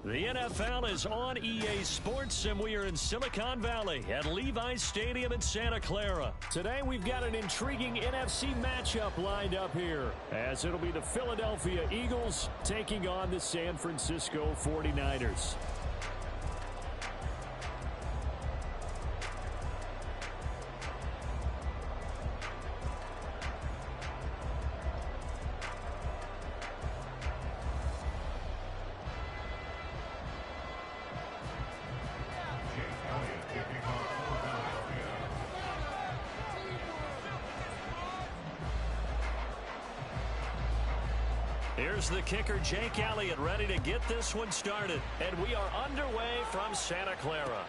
The NFL is on EA Sports, and we are in Silicon Valley at Levi's Stadium in Santa Clara. Today, we've got an intriguing NFC matchup lined up here, as it'll be the Philadelphia Eagles taking on the San Francisco 49ers. Here's the kicker, Jake Elliott, ready to get this one started. And we are underway from Santa Clara.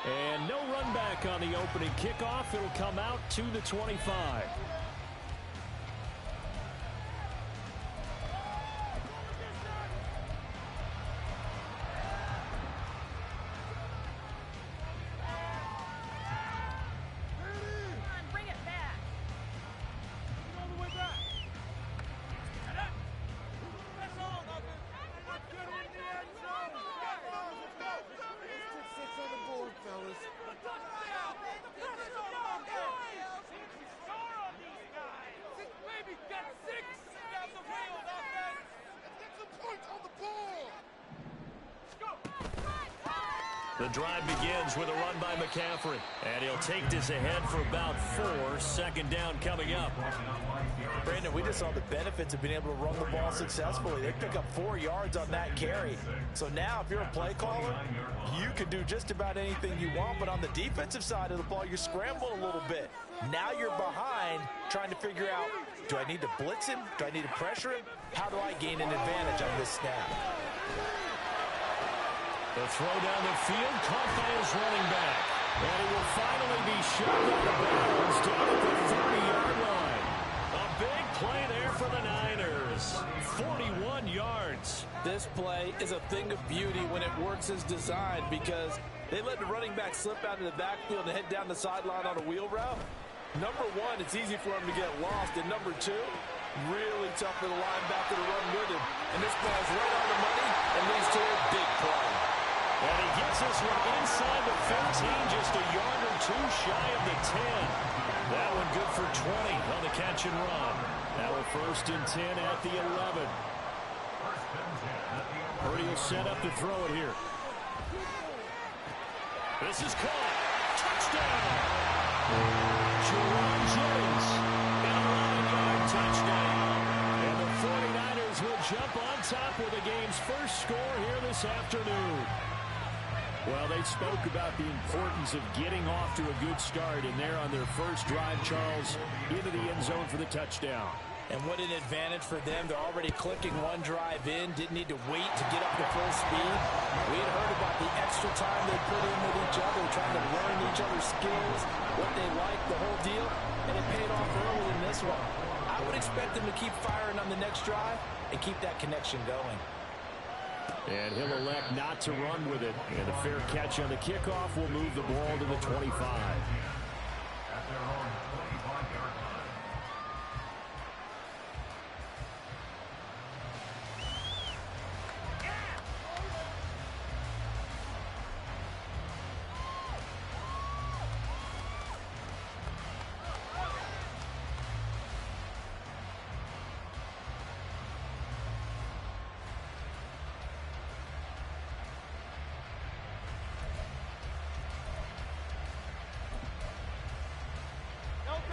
And no run back on the opening kickoff. It'll come out to the 25. The drive begins with a run by McCaffrey, and he'll take this ahead for about 4. Second down coming up. Brandon, we just saw the benefits of being able to run the ball successfully. They pick up 4 yards on that carry. So now if you're a play caller, you can do just about anything you want, but on the defensive side of the ball, you scramble a little bit. Now you're behind trying to figure out, do I need to blitz him? Do I need to pressure him? How do I gain an advantage on this snap? The throw down the field, caught by his running back. And he will finally be shot out of bounds down at the 30-yard line. A big play there for the Niners. 41 yards. This play is a thing of beauty when it works as designed, because they let the running back slip out of the backfield and head down the sideline on a wheel route. Number one, it's easy for him to get lost. And number two, really tough for the linebacker to run with him. And this ball's right on the money and leads to a big play. And he gets this one inside the 15, just a yard or 2 shy of the 10. That one good for 20 on the catch and run. Now a 1st and 10 at the 11. Purdy will set up to throw it here. This is caught. Touchdown! Jerome Jennings. And a 9-yard touchdown. And the 49ers will jump on top with the game's first score here this afternoon. Well, they spoke about the importance of getting off to a good start, and they're on their first drive, Charles, into the end zone for the touchdown. And what an advantage for them. They're already clicking one drive in, didn't need to wait to get up to full speed. We had heard about the extra time they put in with each other, trying to learn each other's skills, what they like, the whole deal, and it paid off early in this one. I would expect them to keep firing on the next drive and keep that connection going. And he'll elect not to run with it. And a fair catch on the kickoff will move the ball to the 25.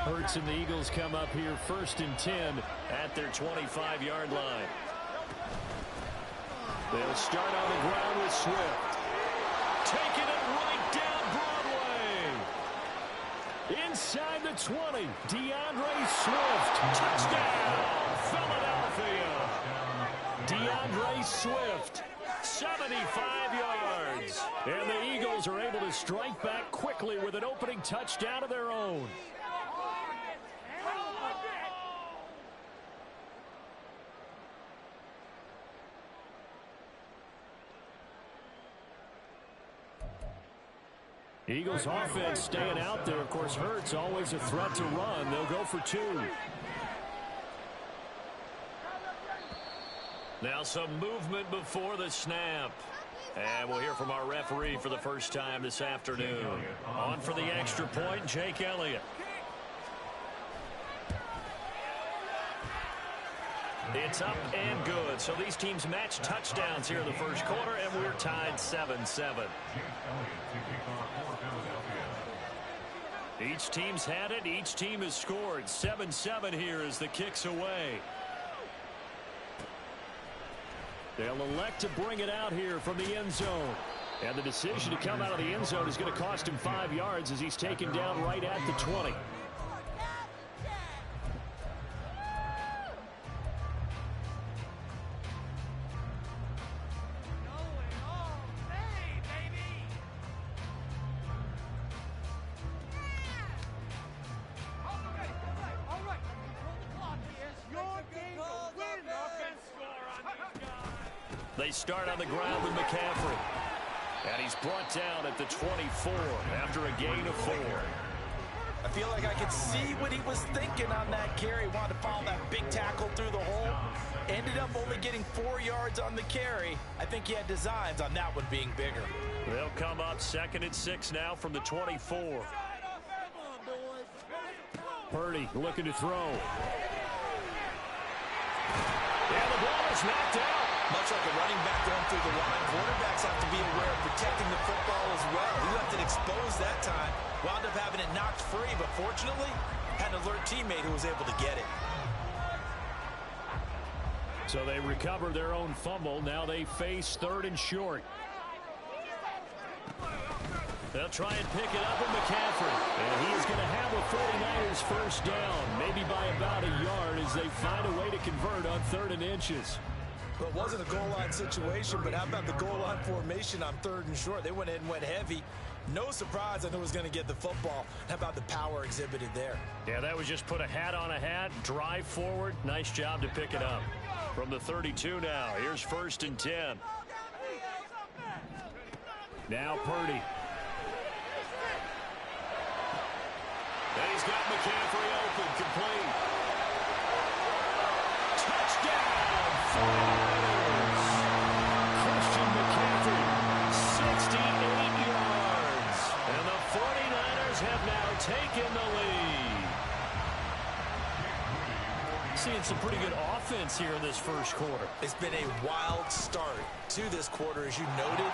Hurts and the Eagles come up here 1st and 10 at their 25-yard line. They'll start on the ground with Swift. Taking it right down Broadway. Inside the 20, DeAndre Swift. Touchdown, Philadelphia. DeAndre Swift, 75 yards. And the Eagles are able to strike back quickly with an opening touchdown of their own. Eagles offense staying out there. Of course, Hurts always a threat to run. They'll go for 2. Now some movement before the snap. And we'll hear from our referee for the first time this afternoon. On for the extra point, Jake Elliott. It's up and good. So these teams match touchdowns here in the first quarter, and we're tied 7-7. Each team's had it. Each team has scored. 7-7 here as the kick's away. They'll elect to bring it out here from the end zone. And the decision to come out of the end zone is going to cost him 5 yards as he's taken down right at the 20. They start on the ground with McCaffrey. And he's brought down at the 24 after a gain of 4. I feel like I could see what he was thinking on that carry. Wanted to follow that big tackle through the hole. Ended up only getting 4 yards on the carry. I think he had designs on that one being bigger. They'll come up 2nd and 6 now from the 24. Purdy looking to throw. And the ball is knocked out. Much like a running back going through the line, quarterbacks have to be aware of protecting the football as well. He left it exposed that time, wound up having it knocked free, but fortunately, had an alert teammate who was able to get it. So they recover their own fumble. Now they face 3rd and short. They'll try and pick it up with McCaffrey. And he is going to have a 49ers first down, maybe by about a yard as they find a way to convert on 3rd and inches. Well, it wasn't a goal line situation, but how about the goal line formation on 3rd and short? They went in and went heavy. No surprise I knew was going to get the football. How about the power exhibited there? Yeah, that was just put a hat on a hat, drive forward. Nice job to pick it up. From the 32 now, here's 1st and 10. Now Purdy. And he's got McCaffrey open, complete. Touchdown! Christian McCaffrey, 68 yards. And the 49ers have now taken the lead. Seeing some pretty good offense here in this first quarter. It's been a wild start to this quarter, as you noted.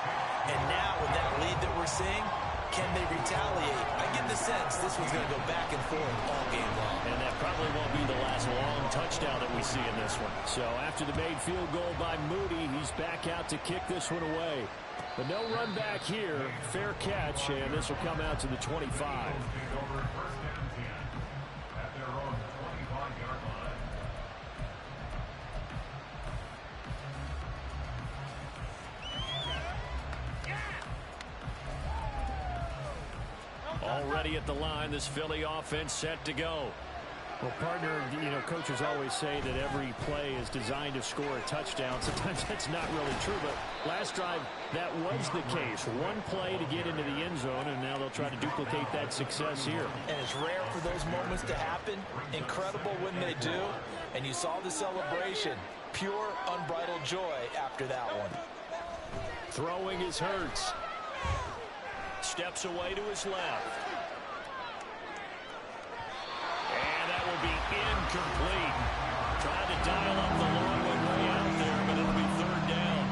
And now with that lead that we're seeing, can they retaliate? I get the sense this one's going to go back and forth all game long. And that probably won't be the last long touchdown that we see in this one. So after the made field goal by Moody, he's back out to kick this one away. But no run back here. Fair catch, and this will come out to the 25. Already at the line, this Philly offense set to go. Well, partner, you know, coaches always say that every play is designed to score a touchdown. Sometimes that's not really true, but last drive, that was the case. One play to get into the end zone, and now they'll try to duplicate that success here. And it's rare for those moments to happen. Incredible when they do. And you saw the celebration. Pure, unbridled joy after that one. Throwing is Hurts. Steps away to his left. And that will be incomplete. Trying to dial up the long way out there, but it'll be 3rd down.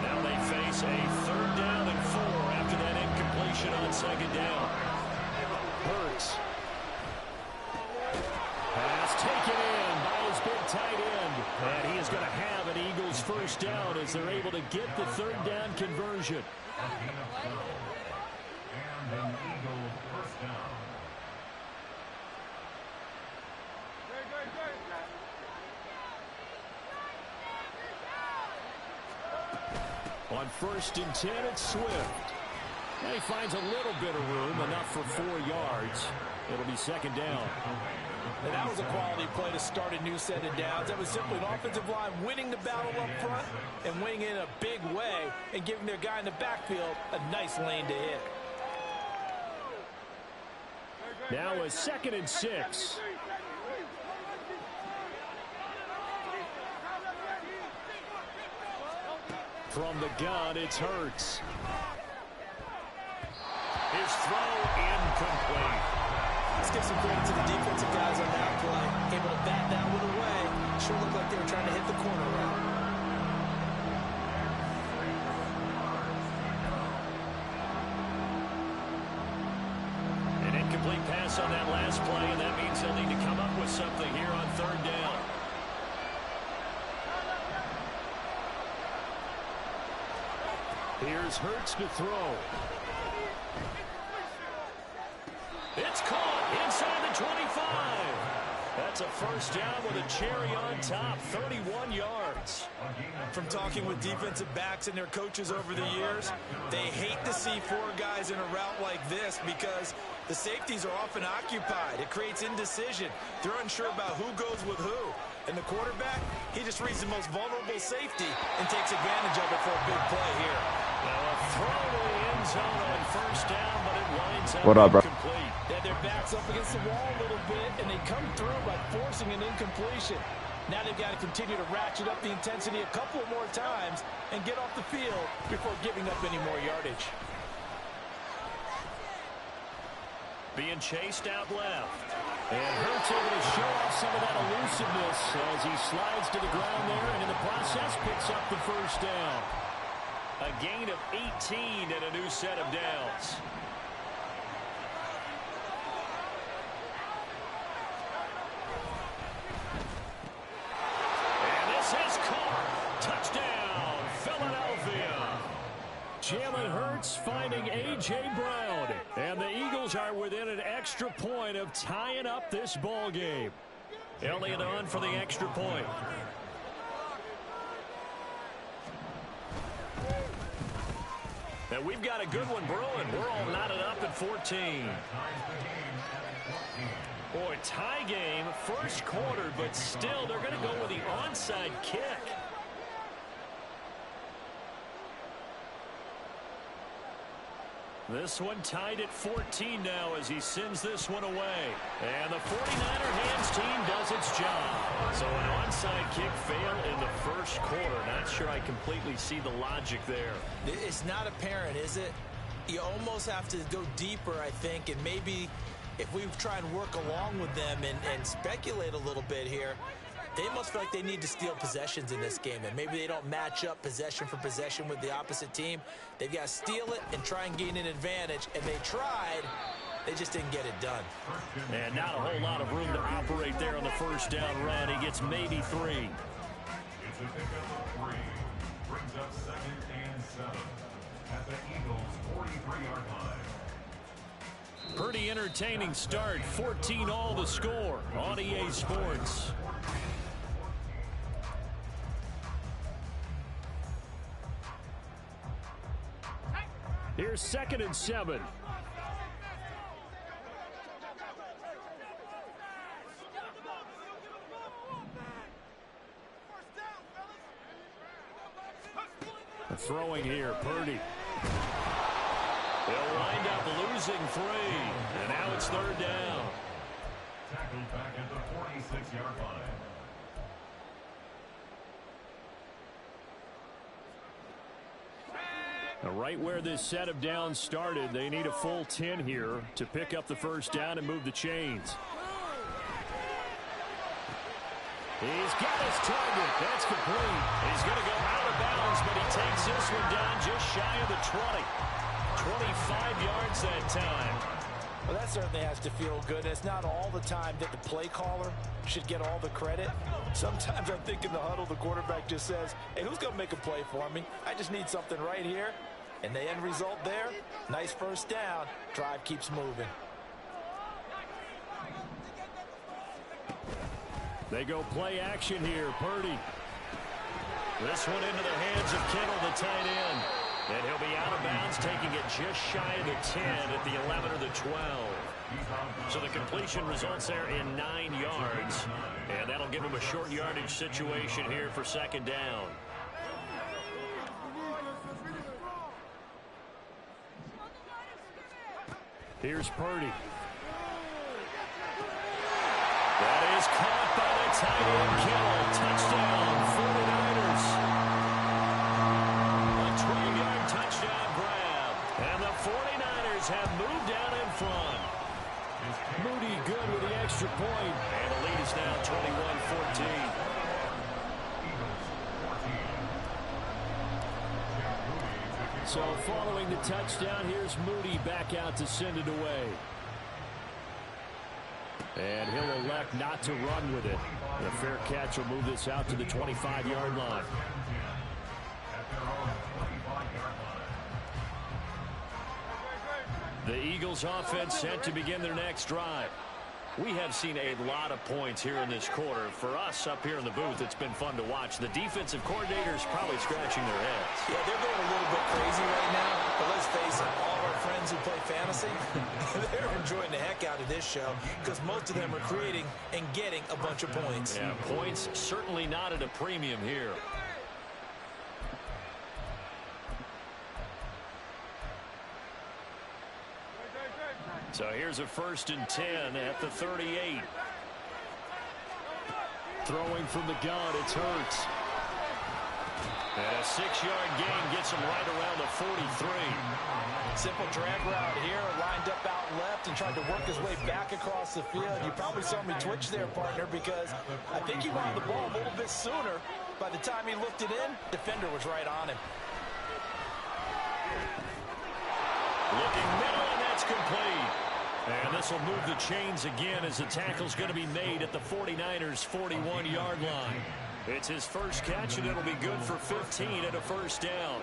Now they face a 3rd down and 4 after that incompletion on 2nd down. Hurts. Pass taken in by his big tight end. And he is going to have an Eagles first down as they're able to get the 3rd down conversion. On 1st and 10, it's Swift. And he finds a little bit of room, enough for 4 yards. It'll be 2nd down. And that was a quality play to start a new set of downs. That was simply an offensive line winning the battle up front and winning it in a big way and giving their guy in the backfield a nice lane to hit. Now a 2nd and 6. From the gun, it's Hurts. His throw incomplete. Let's give some credit to the defensive guys on that play. Able to bat that one away. Sure looked like they were trying to hit the corner route. An incomplete pass on that last play, and that means they'll need to come up with something here on third down. Here's Hurts to throw. It's caught inside the 25. That's a first down with a cherry on top, 31 yards. From talking with defensive backs and their coaches over the years, they hate to see four guys in a route like this because the safeties are often occupied. It creates indecision. They're unsure about who goes with who. And the quarterback, he just reads the most vulnerable safety and takes advantage of it for a big play here. Now a throw to the end zone on first down, but it winds up What up, bro? incomplete. Yeah, their back's up against the wall a little bit, and they come through by forcing an incompletion. Now they've got to continue to ratchet up the intensity a couple more times and get off the field before giving up any more yardage. Being chased out left. And Hurts able to show off some of that elusiveness as he slides to the ground there and in the process picks up the first down. A gain of 18 and a new set of downs. And this is caught. Touchdown, Philadelphia. Jalen Hurts finding A.J. Brown. And the Eagles are within an extra point of tying up this ball game. Elliott on for the extra point. And we've got a good one brewing. We're all knotted up at 14. Boy, tie game, first quarter, but still they're going to go with the onside kick. This one tied at 14 now as he sends this one away. And the 49er hands team does its job. So an onside kick failed in the first quarter. Not sure I completely see the logic there. It's not apparent, is it? You almost have to go deeper, I think, and maybe if we try and work along with them and speculate a little bit here, they must feel like they need to steal possessions in this game, and maybe they don't match up possession for possession with the opposite team. They've got to steal it and try and gain an advantage, and they tried. They just didn't get it done. And not a whole lot of room to operate there on the first down run. He gets maybe 3. It's a pickup of 3. Brings up 2nd and 7 at the Eagles' 43-yard line. Pretty entertaining start. 14 all the score on EA Sports. Here's 2nd and 7. Throwing here, Purdy. They'll wind up losing 3, and now it's 3rd down. Tackled back at the 46-yard line. Right where this set of downs started, they need a full 10 here to pick up the first down and move the chains. He's got his target. That's complete. He's going to go out of bounds, but he takes this one down just shy of the 20. 25 yards that time. Well, that certainly has to feel good. And it's not all the time that the play caller should get all the credit. Sometimes I think in the huddle, the quarterback just says, hey, who's going to make a play for me? I just need something right here. And the end result there, nice first down. Drive keeps moving. They go play action here. Purdy. This one into the hands of Kittle, the tight end. And he'll be out of bounds, taking it just shy of the 10 at the 11 or the 12. So the completion results there in 9 yards. And that'll give him a short yardage situation here for 2nd down. Here's Purdy. That is caught by the tight end, Kittle. Touchdown, 49ers. Eagles have moved down in front. Moody good with the extra point. And the lead is now 21-14. So following the touchdown, here's Moody back out to send it away. And he'll elect not to run with it. The fair catch will move this out to the 25-yard line. The Eagles offense set to begin their next drive. We have seen a lot of points here in this quarter. For us up here in the booth, it's been fun to watch. The defensive coordinators probably scratching their heads. Yeah, they're going a little bit crazy right now. But let's face it, all of our friends who play fantasy, they're enjoying the heck out of this show because most of them are creating and getting a bunch of points. Yeah, points certainly not at a premium here. So here's a 1st and 10 at the 38. Throwing from the gun, it's Hurts. And a 6-yard gain gets him right around the 43. Simple drag route here, lined up out left and tried to work his way back across the field. You probably saw me twitch there, partner, because I think he wanted the ball a little bit sooner. By the time he looked it in, defender was right on him. Looking middle, and that's complete. And this will move the chains again as the tackle's going to be made at the 49ers' 41-yard line. It's his first catch, and it'll be good for 15 at a 1st down.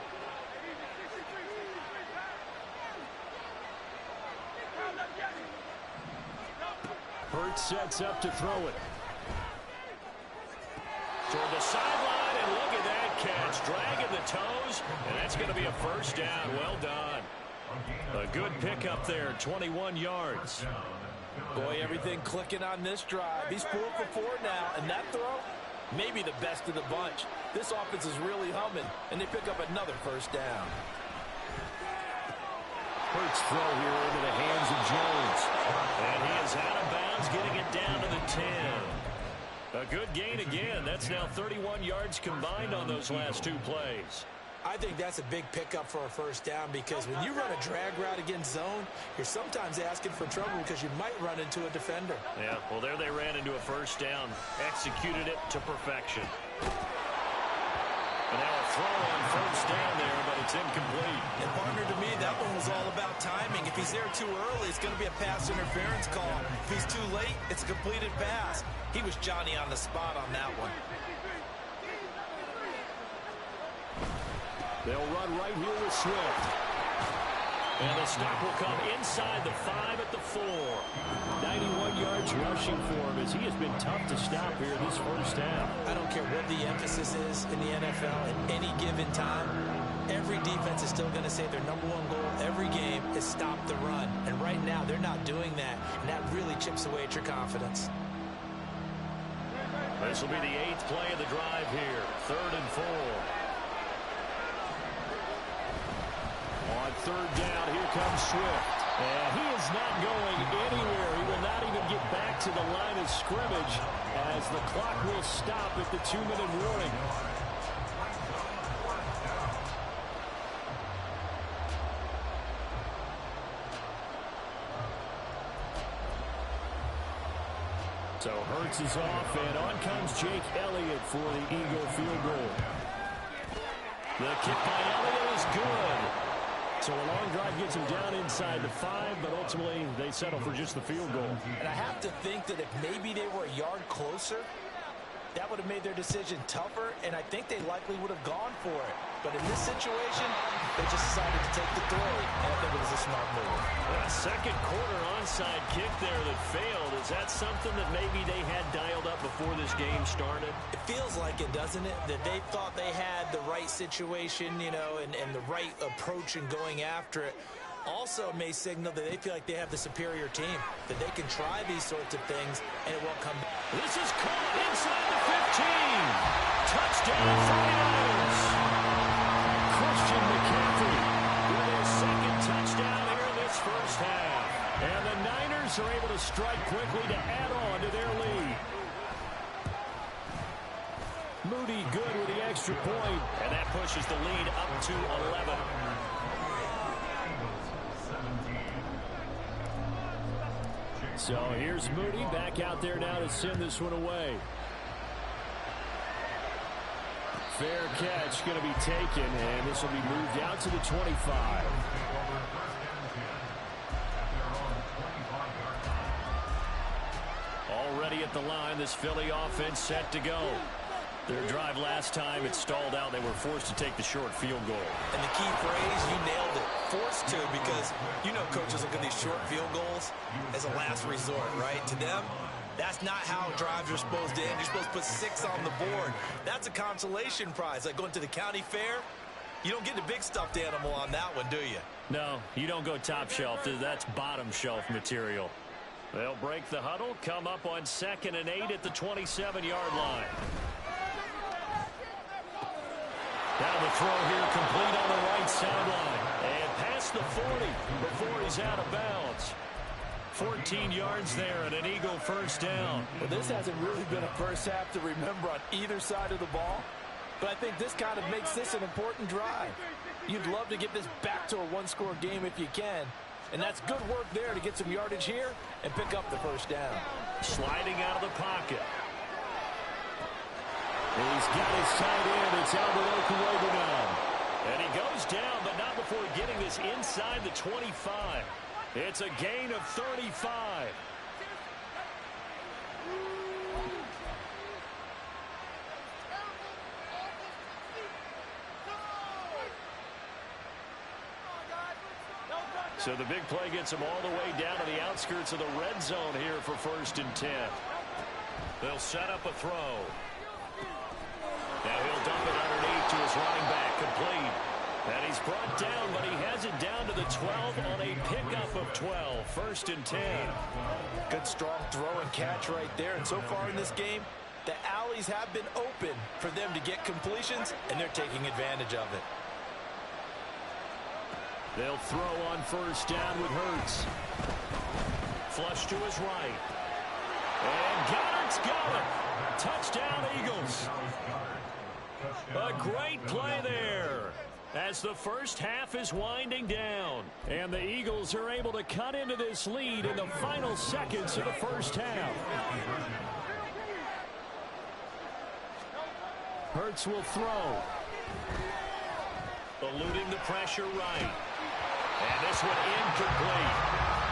Hurts sets up to throw it. Toward the sideline, and look at that catch. Dragging the toes, and that's going to be a 1st down. Well done. A good pickup there, 21 yards. Boy, everything clicking on this drive. He's 4 for 4 now, and that throw, maybe the best of the bunch. This offense is really humming, and they pick up another 1st down. Hurts throw here into the hands of Jones. And he is out of bounds, getting it down to the 10. A good gain again. That's now 31 yards combined on those last 2 plays. I think that's a big pickup for a 1st down because when you run a drag route against zone, you're sometimes asking for trouble because you might run into a defender. Yeah, well, there they ran into a 1st down. Executed it to perfection. And now a throw on 1st down there, but it's incomplete. And partner, to me, that one was all about timing. If he's there too early, it's going to be a pass interference call. If he's too late, it's a completed pass. He was Johnny on the spot on that one. They'll run right here with Swift. And the stop will come inside the 5 at the 4. 91 yards rushing for him as he has been tough to stop here this 1st half. I don't care what the emphasis is in the NFL at any given time. Every defense is still going to say their #1 goal every game is stop the run. And right now, they're not doing that. And that really chips away at your confidence. This will be the 8th play of the drive here. 3rd and 4. On 3rd down, here comes Swift. And he is not going anywhere. He will not even get back to the line of scrimmage as the clock will stop at the 2-minute warning. So Hurts is off, and on comes Jake Elliott for the Eagle field goal. The kick by Elliott is good. So a long drive gets him down inside the 5, but ultimately they settle for just the field goal. And I have to think that if maybe they were a yard closer, that would have made their decision tougher, and I think they likely would have gone for it. But in this situation, they just decided to take the throw, and I think it was a smart move. A second quarter onside kick there that failed. Is that something that maybe they had dialed up before this game started? It feels like it, doesn't it? That they thought they had the right situation, you know, and the right approach in going after it. Also may signal that they feel like they have the superior team, that they can try these sorts of things, and it won't come back. This is caught inside the 15. Touchdown 49ers. Christian McCaffrey with his 2nd touchdown here in this 1st half. And the Niners are able to strike quickly to add on to their lead. Moody good with the extra point, and that pushes the lead up to 11. So here's Moody back out there now to send this one away. Fair catch going to be taken, and this will be moved out to the 25. Already at the line, this Philly offense set to go. Their drive last time, it stalled out. They were forced to take the short field goal. And the key phrase, you nailed it. Forced to, because you know coaches look at these short field goals as a last resort, right? To them, that's not how drives are supposed to end. You're supposed to put 6 on the board. That's a consolation prize. Like going to the county fair, you don't get the big stuffed animal on that one, do you? No, you don't go top shelf. That's bottom shelf material. They'll break the huddle, come up on 2nd and 8 at the 27-yard line. Now the throw here complete on the right sideline. And past the 40 before he's out of bounds. 14 yards there and an Eagle first down. Well, this hasn't really been a first half to remember on either side of the ball. But I think this kind of makes this an important drive. You'd love to get this back to a one-score game if you can. And that's good work there to get some yardage here and pick up the first down. Sliding out of the pocket. He's got his tight end. It's Albert Okuroba now. And he goes down, but not before getting this inside the 25. It's a gain of 35. So the big play gets him all the way down to the outskirts of the red zone here for 1st and 10. They'll set up a throw. Now he'll dump it underneath to his running back, complete. And he's brought down, but he has it down to the 12 on a pickup of 12. 1st and 10. Good strong throw and catch right there. And so far in this game, the alleys have been open for them to get completions, and they're taking advantage of it. They'll throw on 1st down with Hurts. Flush to his right. And Goddard's got it. Touchdown, Eagles. A great play there as the first half is winding down. And the Eagles are able to cut into this lead in the final seconds of the first half. Hurts will throw. Eluding the pressure right. And this one incomplete.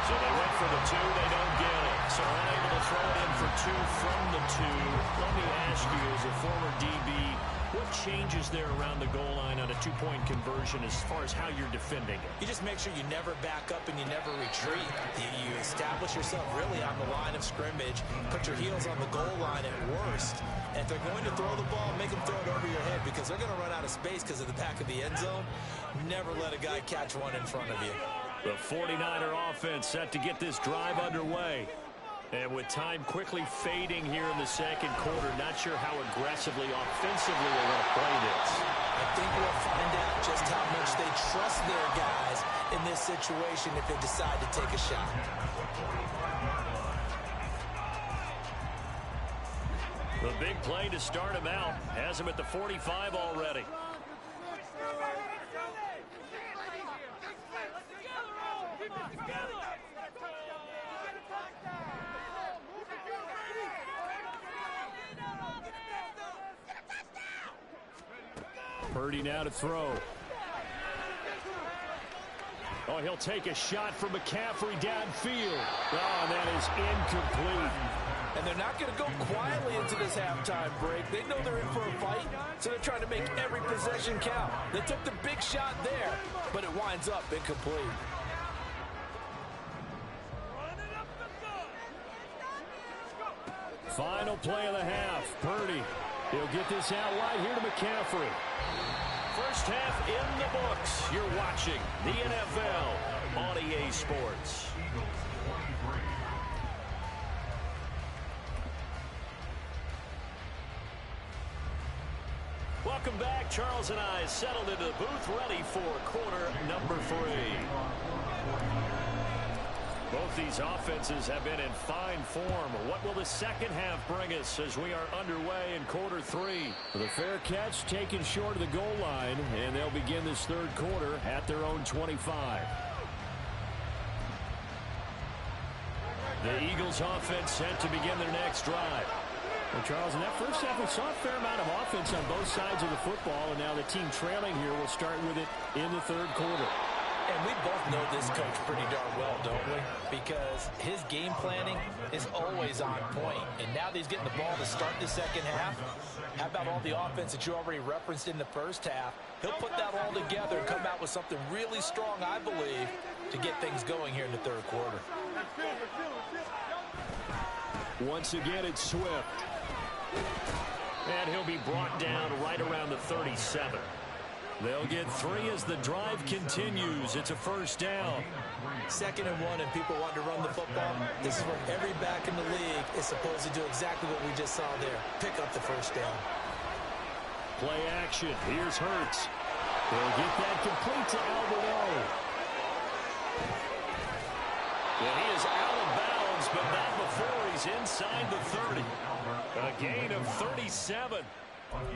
So they went for the 2. They don't get it. So unable to throw it in for 2 from the 2. Let me ask you, as a former DB, what changes there around the goal line on a 2-point conversion as far as how you're defending it? You just make sure you never back up and you never retreat. You establish yourself really on the line of scrimmage, put your heels on the goal line at worst. And if they're going to throw the ball, make them throw it over your head because they're going to run out of space because of the back of the end zone. Never let a guy catch one in front of you. The 49er offense set to get this drive underway. And with time quickly fading here in the second quarter, not sure how aggressively, offensively they're going to play this. I think we'll find out just how much they trust their guys in this situation if they decide to take a shot. The big play to start him out has him at the 45 already. Purdy now to throw. Oh, he'll take a shot from McCaffrey downfield. Oh, and that is incomplete. And they're not going to go quietly into this halftime break. They know they're in for a fight, so they're trying to make every possession count. They took the big shot there, but it winds up incomplete. Final play of the half. Purdy. He'll get this out wide here to McCaffrey. First half in the books. You're watching the NFL on EA Sports. Welcome back. Charles and I settled into the booth, ready for quarter number 3. Both these offenses have been in fine form. What will the second half bring us as we are underway in quarter 3? The fair catch taken short of the goal line, and they'll begin this third quarter at their own 25. The Eagles offense set to begin their next drive. Well, Charles, in that first half, we saw a fair amount of offense on both sides of the football, and now the team trailing here will start with it in the third quarter. And we both know this coach pretty darn well, don't we? Because his game planning is always on point. And now that he's getting the ball to start the second half, how about all the offense that you already referenced in the first half? He'll put that all together and come out with something really strong, I believe, to get things going here in the third quarter. Once again, it's Swift. And he'll be brought down right around the 37. They'll get 3 as the drive continues. It's a first down. 2nd and 1, and people want to run the football. This is where every back in the league is supposed to do exactly what we just saw there. Pick up the first down. Play action. Here's Hurts. They'll get that complete to Alberto. And he is out of bounds, but not before he's inside the 30. A gain of 37.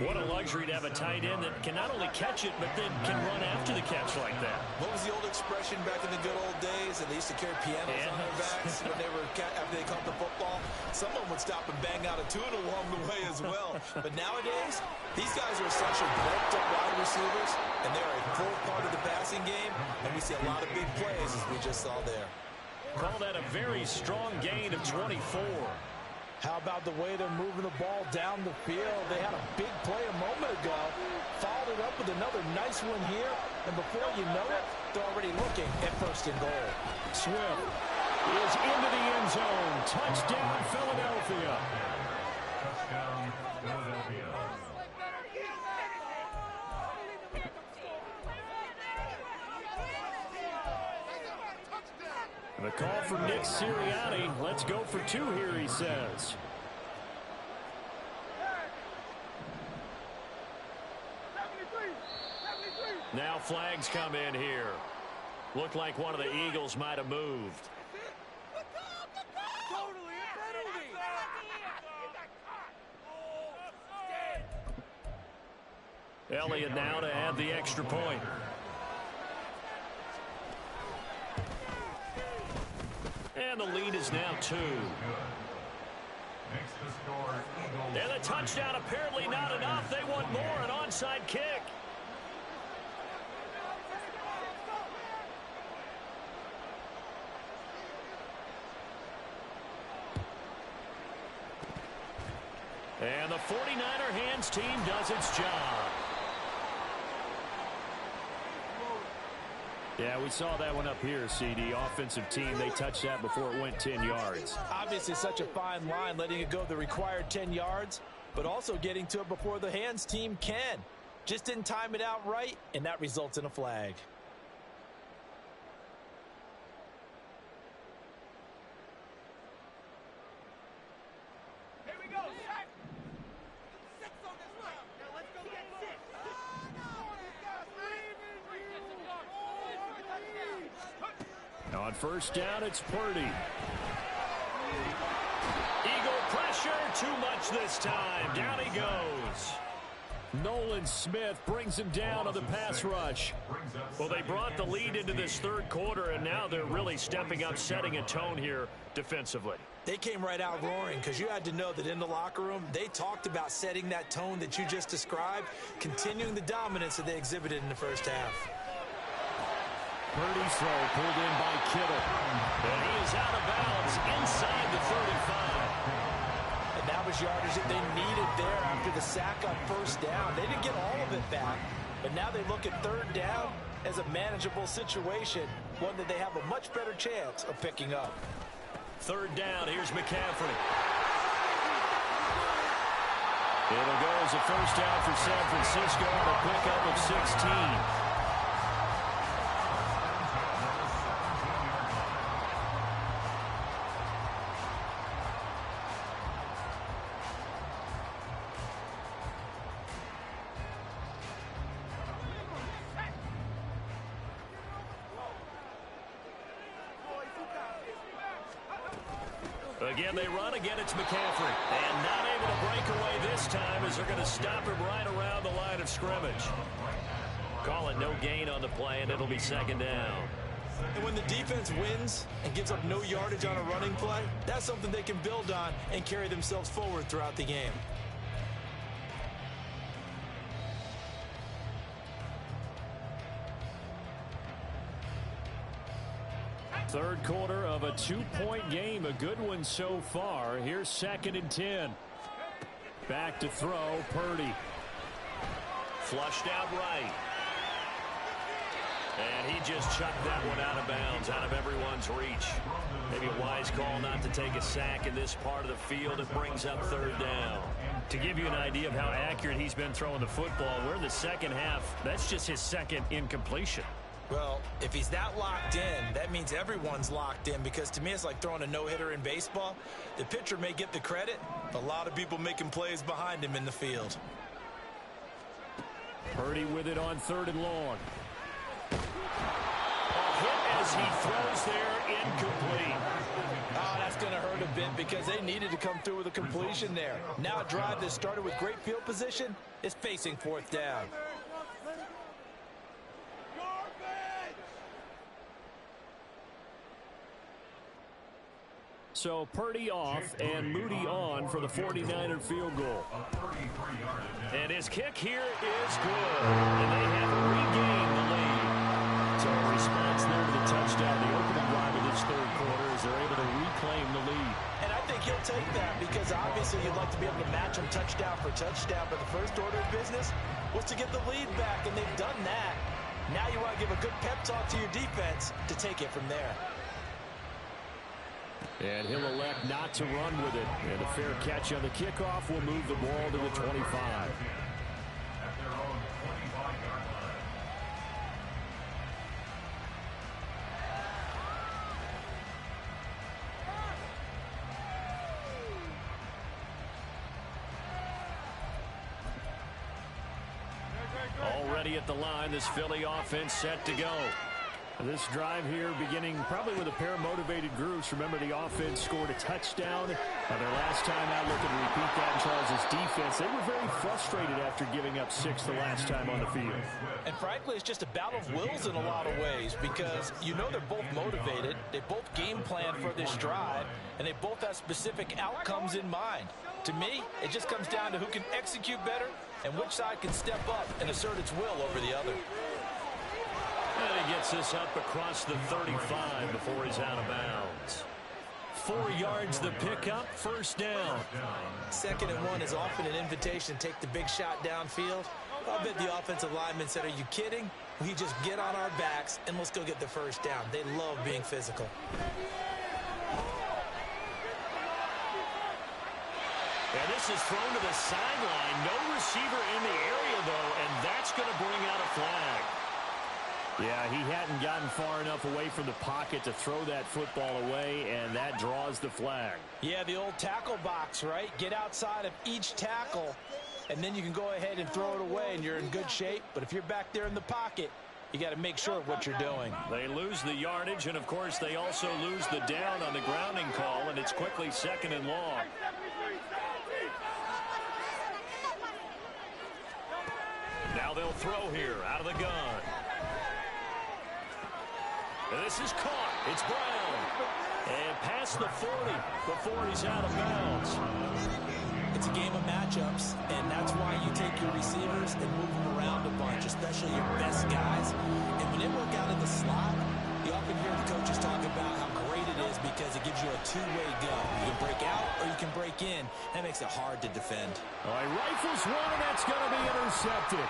What a luxury to have a tight end that can not only catch it, but then can run after the catch like that. What was the old expression back in the good old days? And they used to carry pianos on their backs when they were after they caught the football. Someone would stop and bang out a tune along the way as well. But nowadays, these guys are essentially bulked up wide receivers, and they're a full part of the passing game. And we see a lot of big plays as we just saw there. Call that a very strong gain of 24. How about the way they're moving the ball down the field? They had a big play a moment ago, followed it up with another nice one here, and before you know it, they're already looking at 1st and goal. Swift is into the end zone. Touchdown, Philadelphia. Touchdown, Philadelphia. The call from Nick Sirianni. Let's go for 2 here, he says. Now flags come in here. Looked like one of the Eagles might have moved. Elliott now to add the extra point. And the lead is now 2. And the touchdown apparently not enough. They want more, an onside kick. And the 49er hands team does its job. Yeah, we saw that one up here, CD. Offensive team, they touched that before it went 10 yards. Obviously such a fine line, letting it go the required 10 yards, but also getting to it before the hands team can. Just didn't time it out right, and that results in a flag. Here we go, set. 6 on this one. Now let's go get 6. On first down, it's Purdy. Eagle pressure, too much this time. Down he goes. Nolan Smith brings him down on the pass rush. Well, they brought the lead into this third quarter, and now they're really stepping up, setting a tone here defensively. They came right out roaring because you had to know that in the locker room, they talked about setting that tone that you just described, continuing the dominance that they exhibited in the first half. Purdy's throw pulled in by Kittle. And he is out of bounds inside the 35. And that was yardage that they needed there after the sack on first down. They didn't get all of it back, but now they look at third down as a manageable situation, one that they have a much better chance of picking up. Third down, here's McCaffrey. It'll go as a first down for San Francisco on a pickup of 16. Again, they run. Again, it's McCaffrey. And not able to break away this time as they're going to stop him right around the line of scrimmage. Call it no gain on the play, and it'll be second down. And when the defense wins and gives up no yardage on a running play, that's something they can build on and carry themselves forward throughout the game. Third quarter of a 2-point game. A good one so far. Here's 2nd and 10. Back to throw, Purdy. Flushed out right. And he just chucked that one out of bounds, out of everyone's reach. Maybe a wise call not to take a sack in this part of the field. It brings up 3rd down. To give you an idea of how accurate he's been throwing the football, we're in the second half. That's just his 2nd incompletion. Well, if he's that locked in, that means everyone's locked in, because to me it's like throwing a no-hitter in baseball. The pitcher may get the credit, but a lot of people making plays behind him in the field. Purdy with it on 3rd and long. A hit as he throws there, incomplete. Oh, that's going to hurt a bit because they needed to come through with a completion there. Now a drive that started with great field position is facing 4th down. So Purdy off and Moody on for the 49er field goal. And his kick here is good. And they have regained the lead. So a response there to the touchdown, the opening drive of this 3rd quarter, as they're able to reclaim the lead. And I think he'll take that because obviously you'd like to be able to match him touchdown for touchdown. But the first order of business was to get the lead back, and they've done that. Now you want to give a good pep talk to your defense to take it from there. And he'll elect not to run with it. And a fair catch on the kickoff will move the ball to the 25. Already at the line, this Philly offense set to go. This drive here beginning probably with a pair of motivated groups. Remember, the offense scored a touchdown. Their last time out, looking to repeat that in Charles' defense. They were very frustrated after giving up 6 the last time on the field. And frankly, it's just a battle of wills in a lot of ways because you know they're both motivated. They both game plan for this drive, and they both have specific outcomes in mind. To me, it just comes down to who can execute better and which side can step up and assert its will over the other. And he gets this up across the 35 before he's out of bounds. 4 yards the pickup, 1st down. 2nd and 1 is often an invitation to take the big shot downfield. I bet the offensive lineman said, "Are you kidding? We just get on our backs and let's go get the 1st down." They love being physical. And this is thrown to the sideline. No receiver in the area, though, and that's going to bring out a flag. Yeah, he hadn't gotten far enough away from the pocket to throw that football away, and that draws the flag. Yeah, the old tackle box, right? Get outside of each tackle, and then you can go ahead and throw it away, and you're in good shape. But if you're back there in the pocket, you got to make sure of what you're doing. They lose the yardage, and, of course, they also lose the down on the grounding call, and it's quickly 2nd and long. Now they'll throw here out of the gun. And this is caught. It's Brown. And past the 40 before he's out of bounds. It's a game of matchups, and that's why you take your receivers and move them around a bunch, especially your best guys. And when they work out in the slot, you often hear the coaches talk about how great it is because it gives you a two-way go. You can break out or you can break in. That makes it hard to defend. All right, rifles one, and that's going to be intercepted.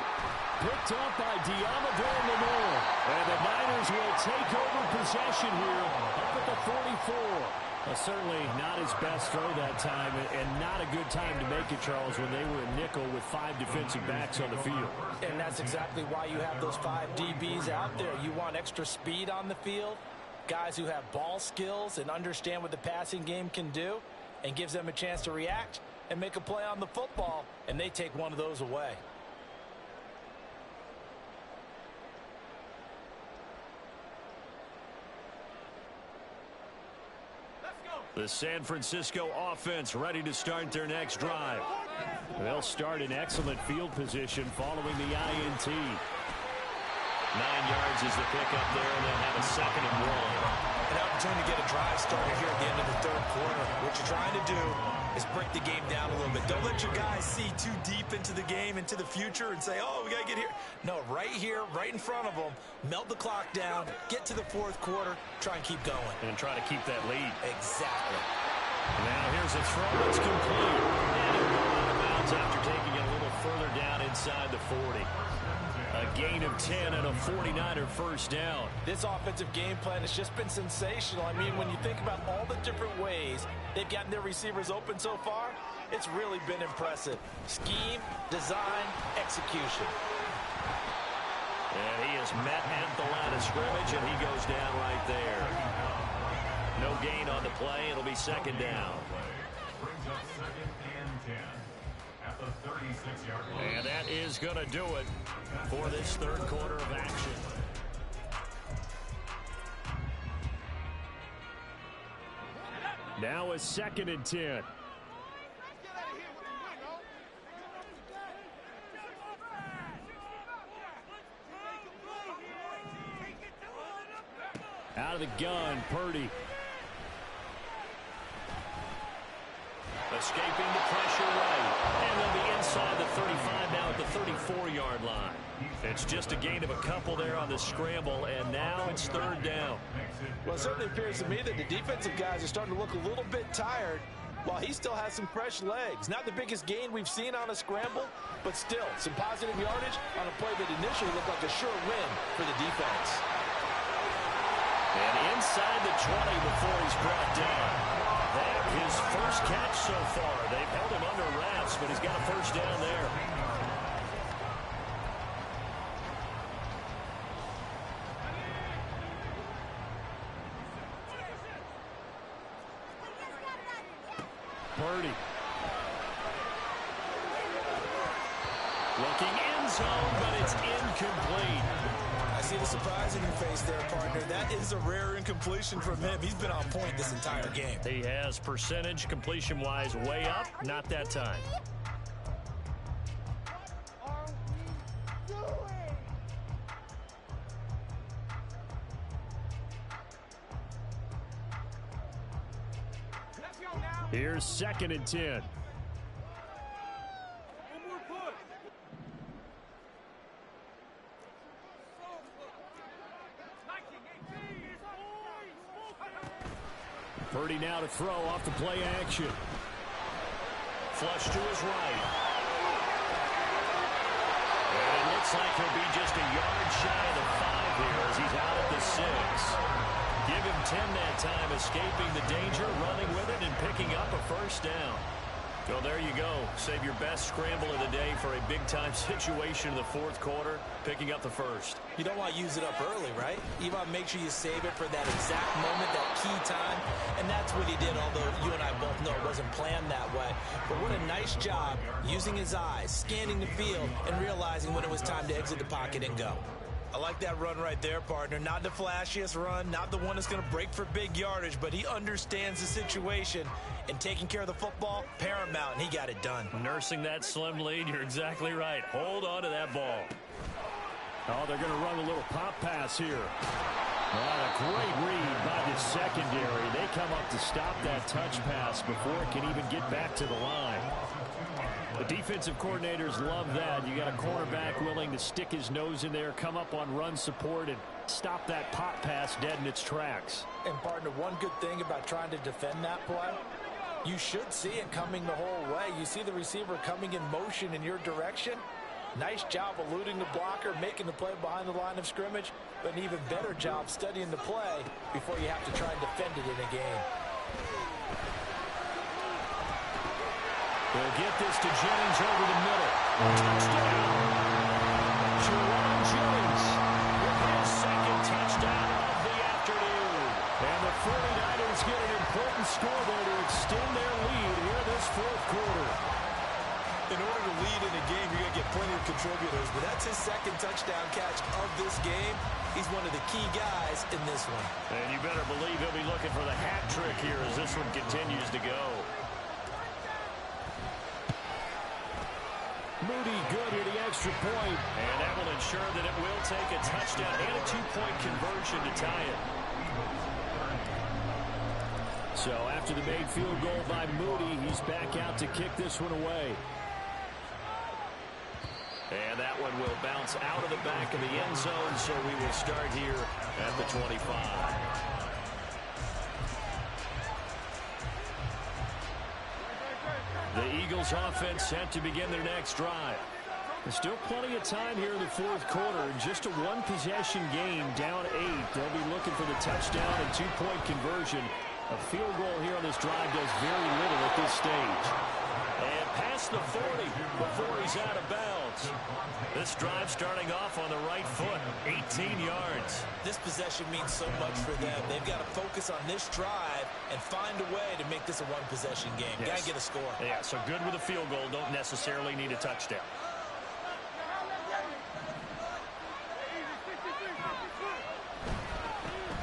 Picked up by Diamador Lenore. And the Niners will take over possession here up at the 44. Certainly not his best throw that time, and not a good time to make it, Charles, when they were in nickel with 5 defensive backs on the field. And that's exactly why you have those 5 DBs out there. You want extra speed on the field, guys who have ball skills and understand what the passing game can do, and gives them a chance to react and make a play on the football, and they take one of those away. The San Francisco offense ready to start their next drive. They'll start in excellent field position following the INT. 9 yards is the pickup there, and they'll have a 2nd and 1. An opportunity to get a drive started here at the end of the third quarter. What you're trying to do is break the game down a little bit. Don't let your guys see too deep into the game, into the future, and say, oh, we got to get here. No, right here, right in front of them, melt the clock down, get to the fourth quarter, try and keep going. And try to keep that lead. Exactly. Now here's a throw. It's complete. And it'll go out of bounds after taking it a little further down inside the 40. A gain of 10 and a 49er first down. This offensive game plan has just been sensational. I mean, when you think about all the different ways they've gotten their receivers open so far, it's really been impressive. Scheme, design, execution. And he is met at the line of scrimmage, and he goes down right there. No gain on the play. It'll be 2nd down. Brings up 2nd and 10 at the 36-yard line. And that is going to do it for this third quarter of action. Now a 2nd and 10. Out of the gun, Purdy. Escaping the pressure right. And they'll be inside the 35 now at the 34-yard line. It's just a gain of a couple there on the scramble, and now it's 3rd down. Well, it certainly appears to me that the defensive guys are starting to look a little bit tired while he still has some fresh legs. Not the biggest gain we've seen on a scramble, but still some positive yardage on a play that initially looked like a sure win for the defense. And inside the 20 before he's brought down. That his first catch so far. They've held him under wraps, but he's got a first down there. Purdy. Looking end zone, but it's incomplete. I see the surprise in your face there, partner. That is a rare incompletion from him. He's been on point this entire game. He has percentage completion-wise way up, not that time. Here's 2nd and 10. Purdy now to throw off the play action. Flush to his right. And it looks like he'll be just a yard shy of the 5 here as he's out at the 6. Give him 10 that time, escaping the danger, running with it, and picking up a first down. Well, there you go. Save your best scramble of the day for a big-time situation in the fourth quarter, picking up the first. You don't want to use it up early, right? You want to make sure you save it for that exact moment, that key time. And that's what he did, although you and I both know it wasn't planned that way. But what a nice job using his eyes, scanning the field, and realizing when it was time to exit the pocket and go. I like that run right there, partner. Not the flashiest run, not the one that's going to break for big yardage, but he understands the situation, and taking care of the football, paramount, and he got it done. Nursing that slim lead, you're exactly right. Hold on to that ball. Oh, they're going to run a little pop pass here. A great read by the secondary. They come up to stop that touch pass before it can even get back to the line. The defensive coordinators love that. You got a cornerback willing to stick his nose in there, come up on run support, and stop that pop pass dead in its tracks. And, partner, one good thing about trying to defend that play, you should see it coming the whole way. You see the receiver coming in motion in your direction. Nice job eluding the blocker, making the play behind the line of scrimmage, but an even better job studying the play before you have to try and defend it in a game. They'll get this to Jennings over the middle. Touchdown. Jerome Jennings with his second touchdown of the afternoon. And the 49ers get an important score there to extend their lead here this fourth quarter. In order to lead in a game, you're going to get plenty of contributors, but that's his second touchdown catch of this game. He's one of the key guys in this one. And you better believe he'll be looking for the hat trick here as this one continues to go. Moody good here, the extra extra point. And that will ensure that it will take a touchdown and a two-point conversion to tie it. So after the made field goal by Moody, he's back out to kick this one away. And that one will bounce out of the back of the end zone, so we will start here at the 25. The Eagles offense set to begin their next drive. There's still plenty of time here in the fourth quarter. Just a one-possession game, down 8. They'll be looking for the touchdown and two-point conversion. A field goal here on this drive does very little at this stage. And past the 40 before he's out of bounds. This drive starting off on the right foot, 18 yards. This possession means so much for them. They've got to focus on this drive and find a way to make this a one-possession game. Yes. Got to get a score. Yeah, so good with a field goal. Don't necessarily need a touchdown.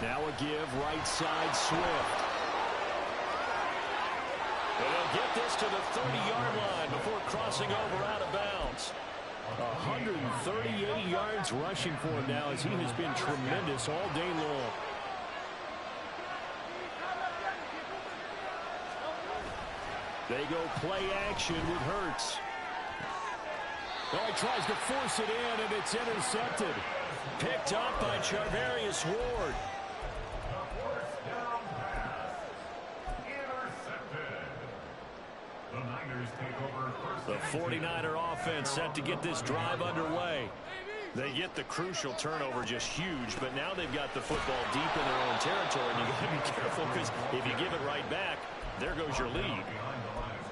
Now a give, right side, Swift. And they'll get this to the 30-yard line before crossing over out of bounds. 138 yards rushing for him now as he has been tremendous all day long. They go play action with Hurts. Oh, he tries to force it in, and it's intercepted. Picked up by Charvarius Ward. The 49er offense set to get this drive underway. They get the crucial turnover, just huge, but now they've got the football deep in their own territory, and you got to be careful because if you give it right back, there goes your lead.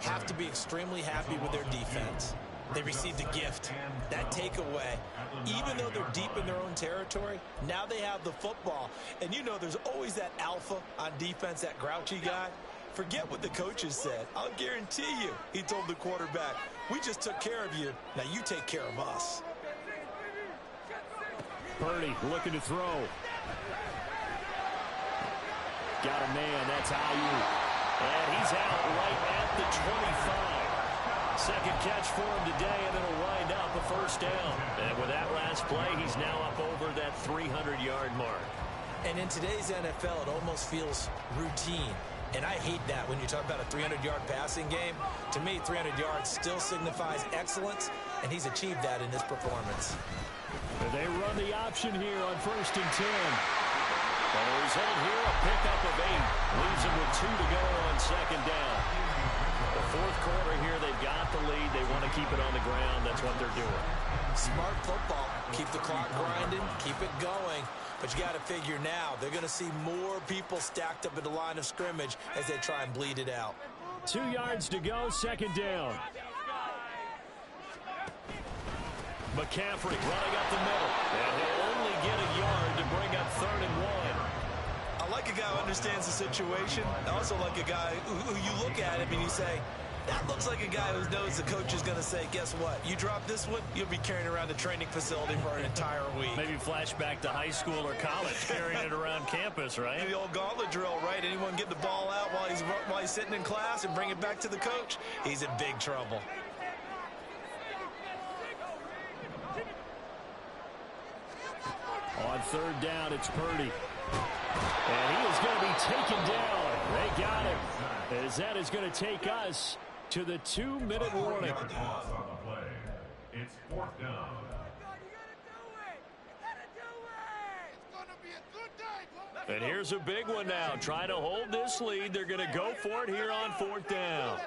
Have to be extremely happy with their defense. They received a gift. That takeaway, even though they're deep in their own territory, now they have the football. And you know there's always that alpha on defense, that grouchy guy. Forget what the coaches said. I'll guarantee you, he told the quarterback, we just took care of you. Now you take care of us. Purdy looking to throw. Got a man. That's Ayuk. And he's out right at the 25. Second catch for him today, and it'll wind up a first down. And with that last play, he's now up over that 300-yard mark. And in today's NFL, it almost feels routine. And I hate that when you talk about a 300-yard passing game. To me, 300 yards still signifies excellence, and he's achieved that in this performance. They run the option here on 1st and 10. And the result here, a pickup of 8. Leaves them with 2 to go on second down. The fourth quarter here, they've got the lead. They want to keep it on the ground. That's what they're doing. Smart football. Keep the clock grinding. Keep it going. But you got to figure now, they're going to see more people stacked up at the line of scrimmage as they try and bleed it out. 2 yards to go, second down. McCaffrey running up the middle. And he'll only get a yard to bring up 3rd and 1. I like a guy who understands the situation. I also like a guy who you look at him and you say, that looks like a guy who knows the coach is going to say, guess what? You drop this one, you'll be carrying around the training facility for an entire week. Maybe flashback to high school or college, carrying it around campus, right? The old gauntlet drill, right? Anyone get the ball out while he's sitting in class and bring it back to the coach? He's in big trouble. On 3rd down, it's Purdy. And he is going to be taken down. They got him. As that is going to take us to the 2-minute warning. It's 4th down. And here's a big one now. Trying to hold this lead. They're going to go for it here on 4th down.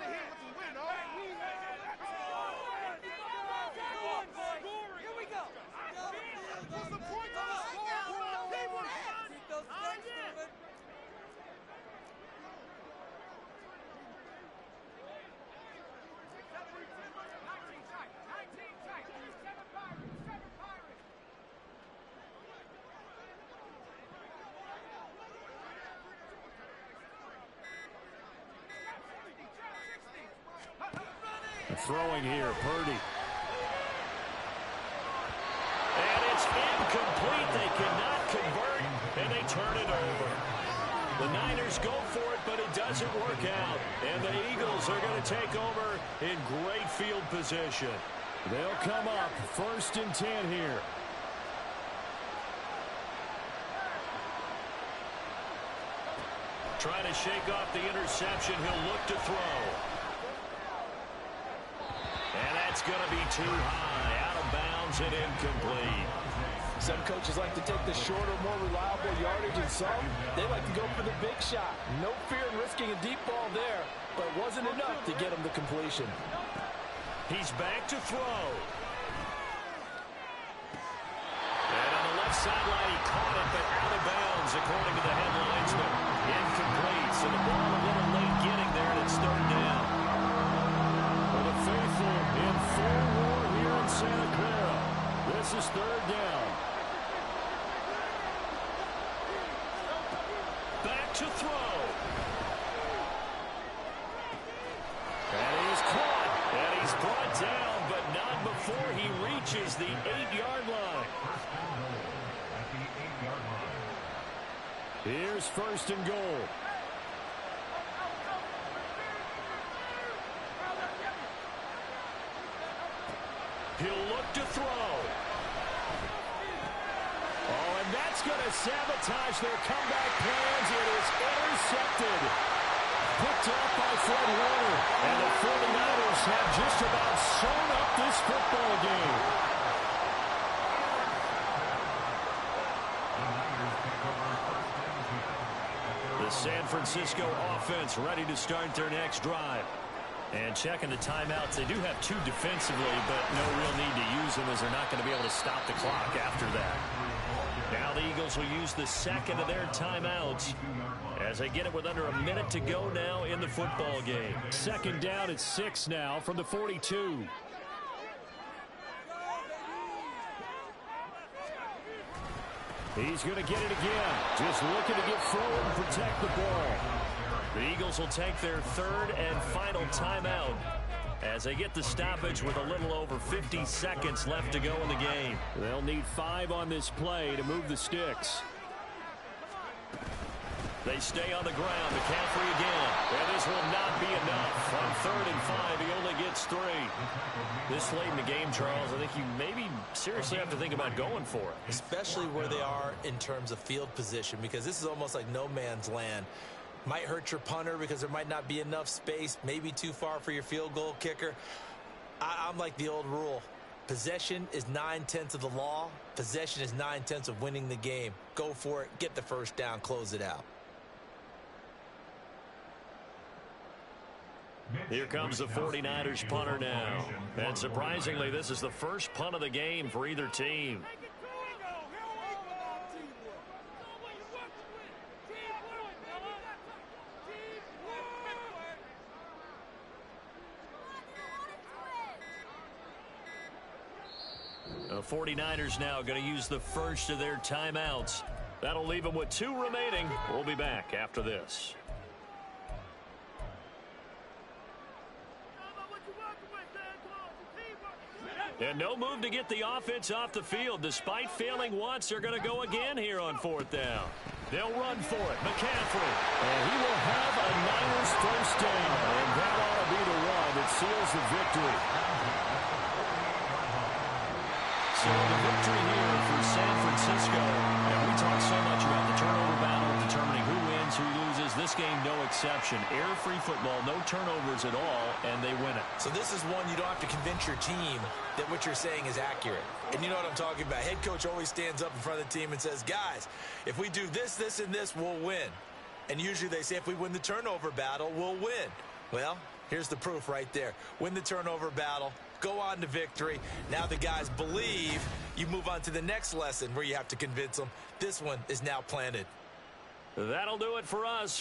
Throwing here, Purdy. And it's incomplete. They cannot convert, and they turn it over. The Niners go for it, but it doesn't work out. And the Eagles are going to take over in great field position. They'll come up 1st and 10 here. Trying to shake off the interception. He'll look to throw. And that's going to be too high. Out of bounds and incomplete. Some coaches like to take the shorter, more reliable yardage, and some, they like to go for the big shot. No fear in risking a deep ball there, but it wasn't enough to get him the completion. He's back to throw. And on the left sideline, he caught it, but out of bounds, according to the headlinesman. Incomplete, so the ball a little late getting there, and it's 3rd down. For the faithful in full war here in Santa Clara. This is 3rd down. Back to throw. And he's caught. And he's brought down, but not before he reaches the 8-yard line. Here's 1st and goal. He'll look to throw. Oh, and that's going to sabotage their comeback plans. It is intercepted. Picked up by Fred Warner. And the 49ers have just about sewn up this football game. The San Francisco offense ready to start their next drive. And checking the timeouts, they do have 2 defensively, but no real need to use them as they're not going to be able to stop the clock after that. Now the Eagles will use the 2nd of their timeouts as they get it with under a minute to go now in the football game. 2nd down at 6 now from the 42. He's going to get it again. Just looking to get forward and protect the ball. The Eagles will take their 3rd and final timeout as they get the stoppage with a little over 50 seconds left to go in the game. They'll need 5 on this play to move the sticks. They stay on the ground. McCaffrey again. And this will not be enough. On 3rd and 5, he only gets 3. This late in the game, Charles, I think you maybe seriously have to think about going for it. Especially where they are in terms of field position, because this is almost like no man's land. Might hurt your punter because there might not be enough space, maybe too far for your field goal kicker. I'm like the old rule. Possession is 9/10 of the law. Possession is 9/10 of winning the game. Go for it, get the 1st down, close it out. Here comes the 49ers punter now. And surprisingly, this is the first punt of the game for either team. The 49ers now going to use the first of their timeouts. That'll leave them with 2 remaining. We'll be back after this. And no move to get the offense off the field. Despite failing once, they're going to go again here on 4th down. They'll run for it. McCaffrey. And he will have a Niners 1st down. And that ought to be the one that seals the victory. So the victory here for San Francisco. And we talk so much about the turnover battle, determining who wins, who loses. This game, no exception. Error-free football, no turnovers at all, and they win it. So this is one you don't have to convince your team that what you're saying is accurate. And you know what I'm talking about. Head coach always stands up in front of the team and says, guys, if we do this, this, and this, we'll win. And usually they say if we win the turnover battle, we'll win. Well, here's the proof right there. Win the turnover battle, go on to victory. Now the guys believe. You move on to the next lesson where you have to convince them. This one is now planted. That'll do it for us.